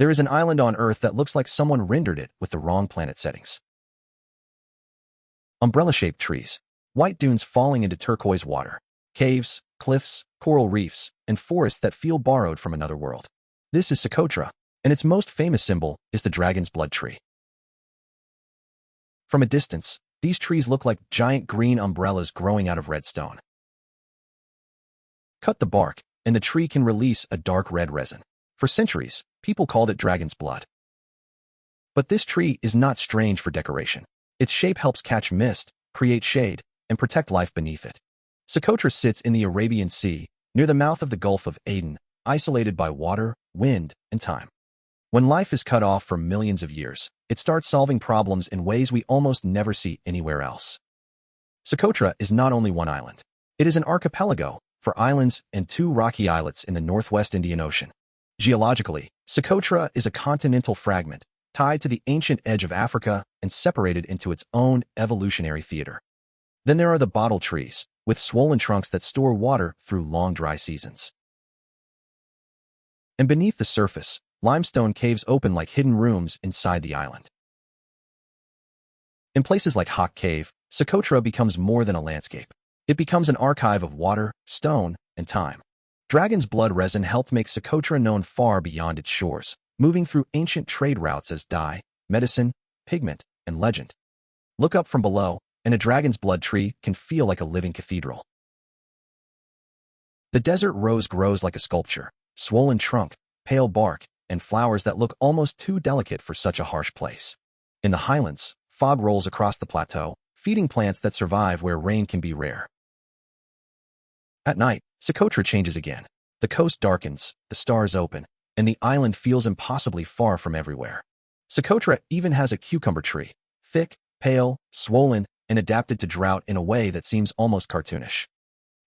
There is an island on Earth that looks like someone rendered it with the wrong planet settings. Umbrella-shaped trees, white dunes falling into turquoise water, caves, cliffs, coral reefs, and forests that feel borrowed from another world. This is Socotra, and its most famous symbol is the dragon's blood tree. From a distance, these trees look like giant green umbrellas growing out of red stone. Cut the bark, and the tree can release a dark red resin. For centuries, people called it dragon's blood. But this tree is not strange for decoration. Its shape helps catch mist, create shade, and protect life beneath it. Socotra sits in the Arabian Sea, near the mouth of the Gulf of Aden, isolated by water, wind, and time. When life is cut off for millions of years, it starts solving problems in ways we almost never see anywhere else. Socotra is not only one island. It is an archipelago, for islands and 2 rocky islets in the northwest Indian Ocean. Geologically, Socotra is a continental fragment, tied to the ancient edge of Africa and separated into its own evolutionary theater. Then there are the bottle trees, with swollen trunks that store water through long dry seasons. And beneath the surface, limestone caves open like hidden rooms inside the island. In places like Hawk Cave, Socotra becomes more than a landscape. It becomes an archive of water, stone, and time. Dragon's blood resin helped make Socotra known far beyond its shores, moving through ancient trade routes as dye, medicine, pigment, and legend. Look up from below, and a dragon's blood tree can feel like a living cathedral. The desert rose grows like a sculpture, swollen trunk, pale bark, and flowers that look almost too delicate for such a harsh place. In the highlands, fog rolls across the plateau, feeding plants that survive where rain can be rare. At night, Socotra changes again. The coast darkens, the stars open, and the island feels impossibly far from everywhere. Socotra even has a cucumber tree, thick, pale, swollen, and adapted to drought in a way that seems almost cartoonish.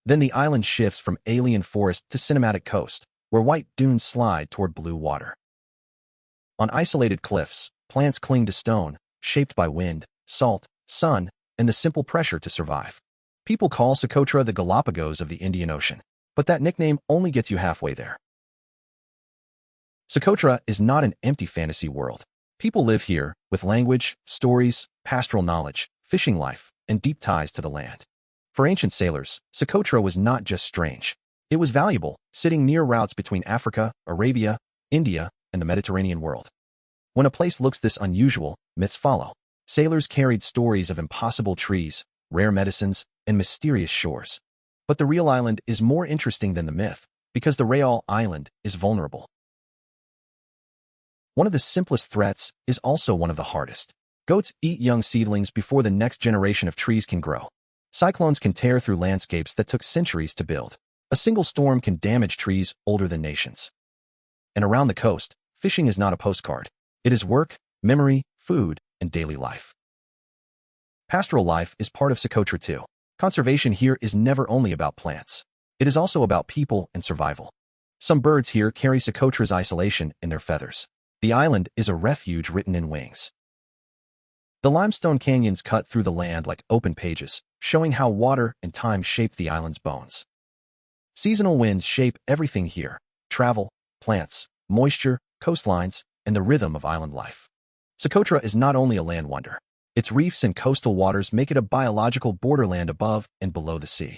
Then the island shifts from alien forest to cinematic coast, where white dunes slide toward blue water. On isolated cliffs, plants cling to stone, shaped by wind, salt, sun, and the simple pressure to survive. People call Socotra the Galápagos of the Indian Ocean, but that nickname only gets you halfway there. Socotra is not an empty fantasy world. People live here, with language, stories, pastoral knowledge, fishing life, and deep ties to the land. For ancient sailors, Socotra was not just strange. It was valuable, sitting near routes between Africa, Arabia, India, and the Mediterranean world. When a place looks this unusual, myths follow. Sailors carried stories of impossible trees, rare medicines, and mysterious shores. But the real island is more interesting than the myth, because the real island is vulnerable. One of the simplest threats is also one of the hardest. Goats eat young seedlings before the next generation of trees can grow. Cyclones can tear through landscapes that took centuries to build. A single storm can damage trees older than nations. And around the coast, fishing is not a postcard. It is work, memory, food, and daily life. Pastoral life is part of Socotra too. Conservation here is never only about plants. It is also about people and survival. Some birds here carry Socotra's isolation in their feathers. The island is a refuge written in wings. The limestone canyons cut through the land like open pages, showing how water and time shape the island's bones. Seasonal winds shape everything here: travel, plants, moisture, coastlines, and the rhythm of island life. Socotra is not only a land wonder. Its reefs and coastal waters make it a biological borderland above and below the sea.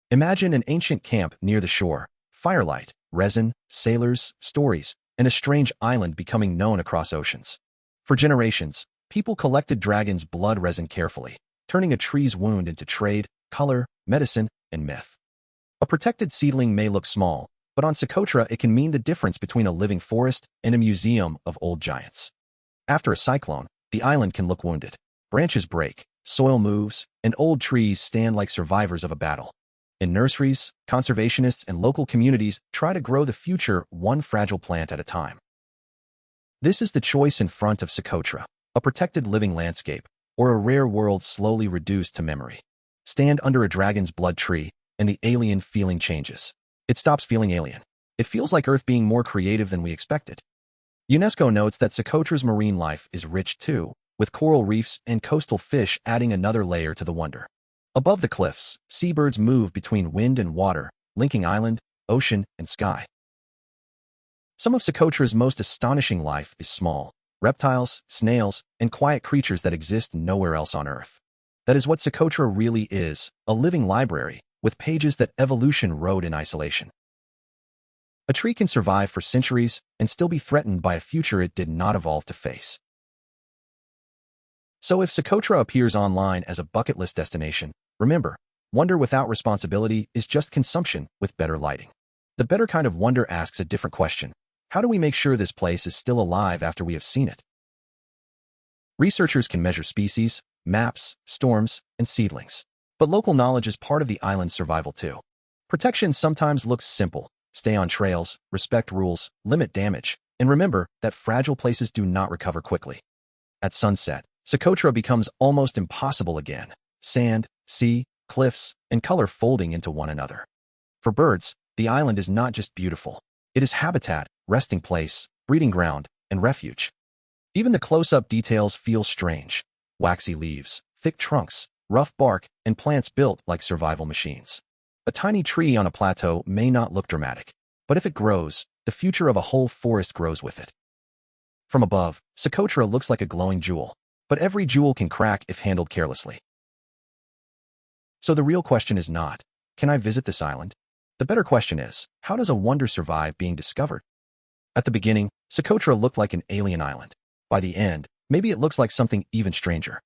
Imagine an ancient camp near the shore, firelight, resin, sailors, stories, and a strange island becoming known across oceans. For generations, people collected dragon's blood resin carefully, turning a tree's wound into trade, color, medicine, and myth. A protected seedling may look small, but on Socotra it can mean the difference between a living forest and a museum of old giants. After a cyclone, the island can look wounded. Branches break, soil moves, and old trees stand like survivors of a battle. In nurseries, conservationists and local communities try to grow the future one fragile plant at a time. This is the choice in front of Socotra: a protected living landscape, or a rare world slowly reduced to memory. Stand under a dragon's blood tree, and the alien feeling changes. It stops feeling alien. It feels like Earth being more creative than we expected. UNESCO notes that Socotra's marine life is rich too, with coral reefs and coastal fish adding another layer to the wonder. Above the cliffs, seabirds move between wind and water, linking island, ocean, and sky. Some of Socotra's most astonishing life is small reptiles, snails, and quiet creatures that exist nowhere else on Earth. That is what Socotra really is, a living library with pages that evolution wrote in isolation. A tree can survive for centuries and still be threatened by a future it did not evolve to face. So if Socotra appears online as a bucket list destination, remember, wonder without responsibility is just consumption with better lighting. The better kind of wonder asks a different question. How do we make sure this place is still alive after we have seen it? Researchers can measure species, maps, storms, and seedlings. But local knowledge is part of the island's survival too. Protection sometimes looks simple. Stay on trails, respect rules, limit damage, and remember that fragile places do not recover quickly. At sunset, Socotra becomes almost impossible again. Sand, sea, cliffs, and color folding into one another. For birds, the island is not just beautiful. It is habitat, resting place, breeding ground, and refuge. Even the close-up details feel strange. Waxy leaves, thick trunks, rough bark, and plants built like survival machines. A tiny tree on a plateau may not look dramatic, but if it grows, the future of a whole forest grows with it. From above, Socotra looks like a glowing jewel, but every jewel can crack if handled carelessly. So the real question is not, can I visit this island? The better question is, how does a wonder survive being discovered? At the beginning, Socotra looked like an alien island. By the end, maybe it looks like something even stranger.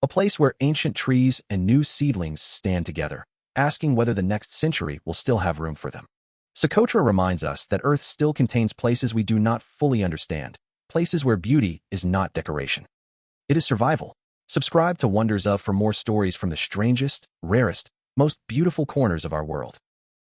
A place where ancient trees and new seedlings stand together, asking whether the next century will still have room for them. Socotra reminds us that Earth still contains places we do not fully understand, places where beauty is not decoration. It is survival. Subscribe to WondersOf for more stories from the strangest, rarest, most beautiful corners of our world.